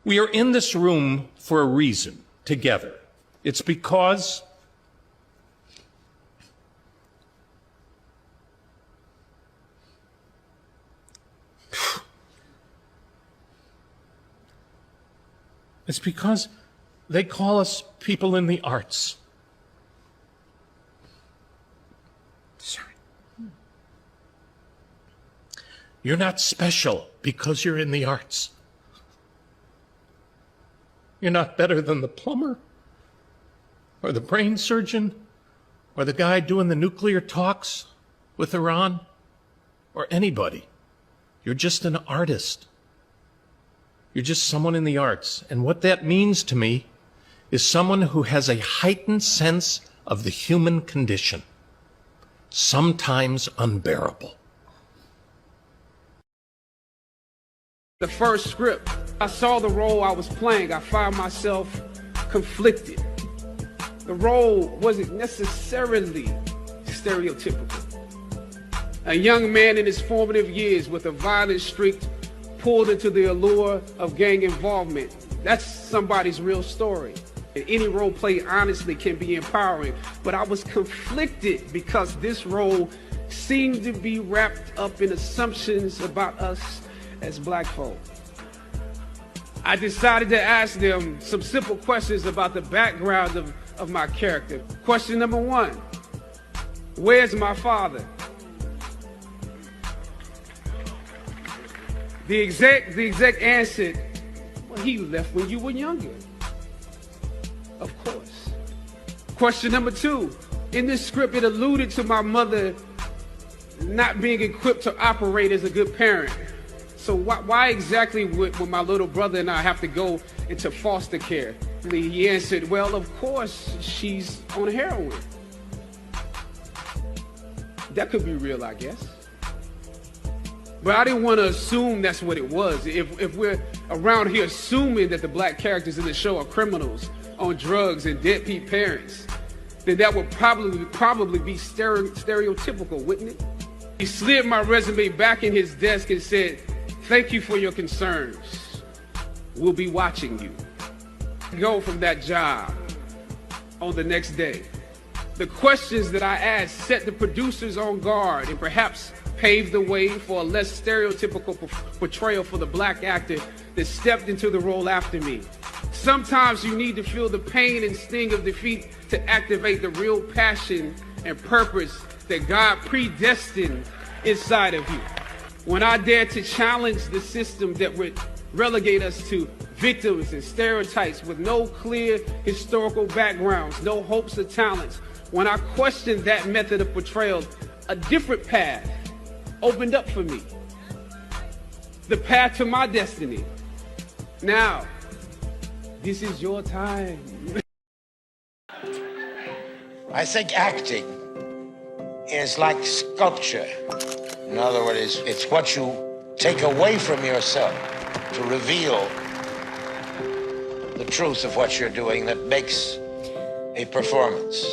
We are in this room for a reason, together. It's because they call us people in the arts. Sorry. You're not special because you're in the arts. You're not better than the plumber, or the brain surgeon, or the guy doing the nuclear talks with Iran, or anybody. You're just an artist. You're just someone in the arts. And what that means to me is someone who has a heightened sense of the human condition, sometimes unbearable. The first script, I saw the role I was playing. I found myself conflicted. The role wasn't necessarily stereotypical. A young man in his formative years with a violent streak pulled into the allure of gang involvement. That's somebody's real story. And any role played honestly can be empowering. But I was conflicted because this role seemed to be wrapped up in assumptions about us as black folk. I decided to ask them some simple questions about the background of my character. Question number one, where's my father? The exec answered, well, he left when you were younger. Of course. Question number two, in this script it alluded to my mother not being equipped to operate as a good parent. So why exactly would my little brother and I have to go into foster care? He answered, well, of course, she's on heroin. That could be real, I guess. But I didn't want to assume that's what it was. If we're around here assuming that the black characters in the show are criminals, on drugs, and deadbeat parents, then that would probably be stereotypical, wouldn't it? He slid my resume back in his desk and said, thank you for your concerns. We'll be watching you. Go from that job on the next day. The questions that I asked set the producers on guard and perhaps paved the way for a less stereotypical portrayal for the black actor that stepped into the role after me. Sometimes you need to feel the pain and sting of defeat to activate the real passion and purpose that God predestined inside of you. When I dared to challenge the system that would relegate us to victims and stereotypes with no clear historical backgrounds, no hopes or talents, when I questioned that method of portrayal, a different path opened up for me. The path to my destiny. Now, this is your time. I think acting is like sculpture. In other words, it's what you take away from yourself to reveal the truth of what you're doing that makes a performance.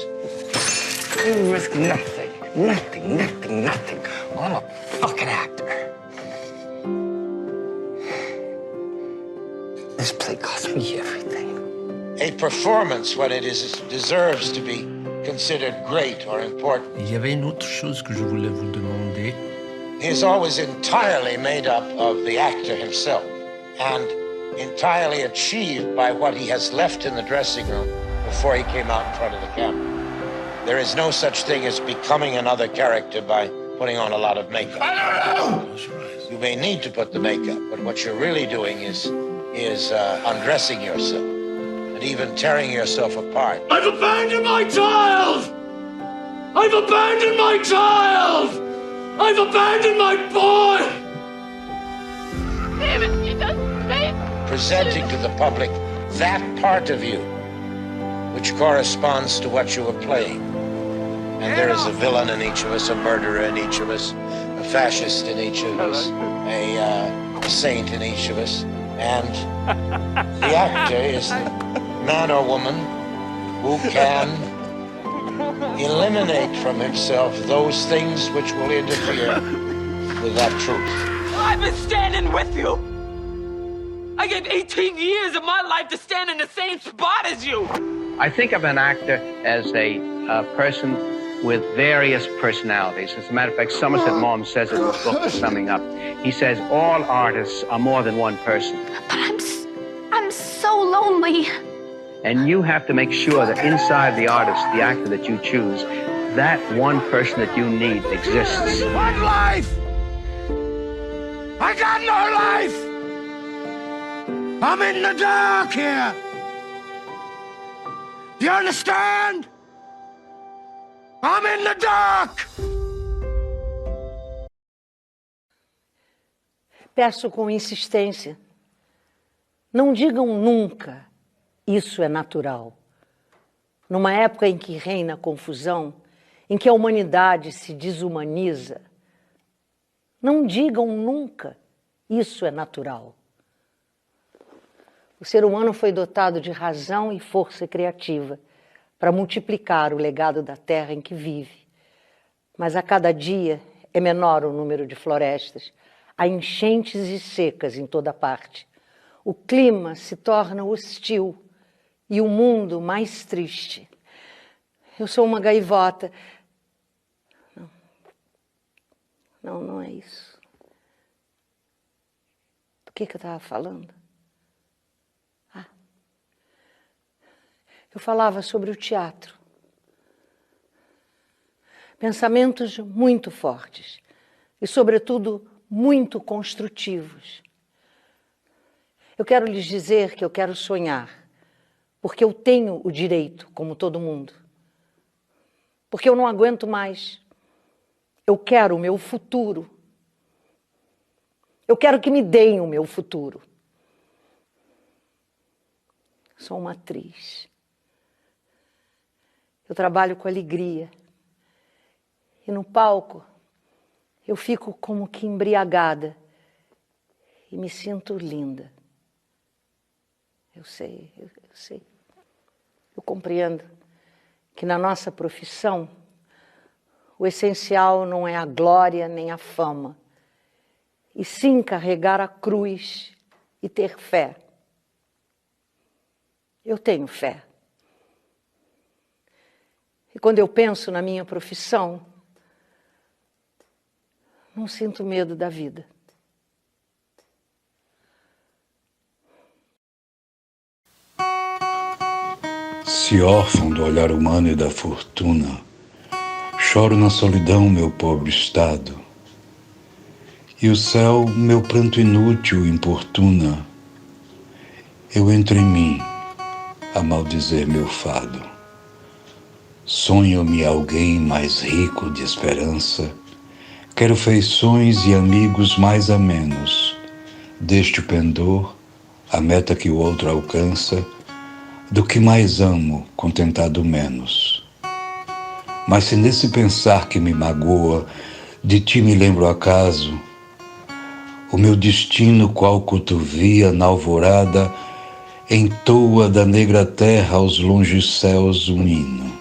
You risk nothing, nothing, nothing, nothing. I'm a fucking actor. This play cost me everything. A performance, when it deserves to be considered great or important, Il y avait une autre chose que je voulais vous demander. is always entirely made up of the actor himself and entirely achieved by what he has left in the dressing room before he came out in front of the camera. There is no such thing as becoming another character by putting on a lot of makeup. I don't know! You may need to put the makeup, but what you're really doing is undressing yourself and even tearing yourself apart. I've abandoned my child! I've abandoned my child! I've abandoned my boy! Presenting to the public that part of you which corresponds to what you are playing. And there is a villain in each of us, a murderer in each of us, a fascist in each of us, a saint in each of us. And the actor is the man or woman who can eliminate from himself those things which will interfere with that truth. I've been standing with you! I gave 18 years of my life to stand in the same spot as you. I think of an actor as a person with various personalities. As a matter of fact, Somerset Maugham says it in his book, Summing Up. He says all artists are more than one person. But I'm so lonely. And you have to make sure that inside the artist, the actor that you choose, that one person that you need exists. What life? I got no life! I'm in the dark here! You understand? I'm in the dark! Peço com insistência, não digam nunca, isso é natural. Numa época em que reina confusão, em que a humanidade se desumaniza, não digam nunca, isso é natural. O ser humano foi dotado de razão e força criativa para multiplicar o legado da terra em que vive. Mas a cada dia é menor o número de florestas, há enchentes e secas em toda parte. O clima se torna hostil e o mundo mais triste. Eu sou uma gaivota. Não é isso. Do que eu estava falando? Eu falava sobre o teatro. Pensamentos muito fortes e, sobretudo, muito construtivos. Eu quero lhes dizer que eu quero sonhar, porque eu tenho o direito, como todo mundo. Porque eu não aguento mais. Eu quero o meu futuro. Eu quero que me deem o meu futuro. Sou uma atriz. Eu trabalho com alegria. E no palco, eu fico como que embriagada. E me sinto linda. Eu sei. Eu compreendo que na nossa profissão, o essencial não é a glória nem a fama, e sim carregar a cruz e ter fé. Eu tenho fé. E quando eu penso na minha profissão, não sinto medo da vida. Se órfão do olhar humano e da fortuna, choro na solidão meu pobre estado, e o céu meu pranto inútil importuna. Eu entro em mim a maldizer meu fado. Sonho-me alguém mais rico de esperança, quero feições e amigos mais amenos, deste o pendor, a meta que o outro alcança, do que mais amo, contentado menos. Mas se nesse pensar que me magoa, de ti me lembro acaso, o meu destino qual cotovia na alvorada, entoa da negra terra aos longes céus um hino.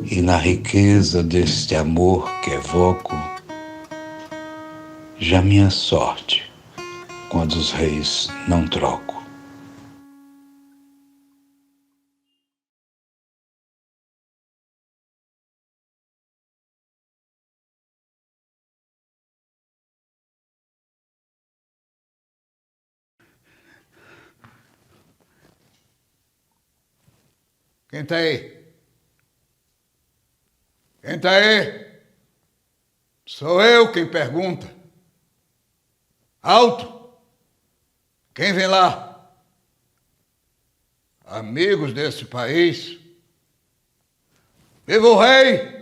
E na riqueza deste amor que evoco, já minha sorte, quando os reis não troco. Quem tá aí? Quem tá aí? Sou eu quem pergunta. Alto! Quem vem lá? Amigos desse país? Viva o rei!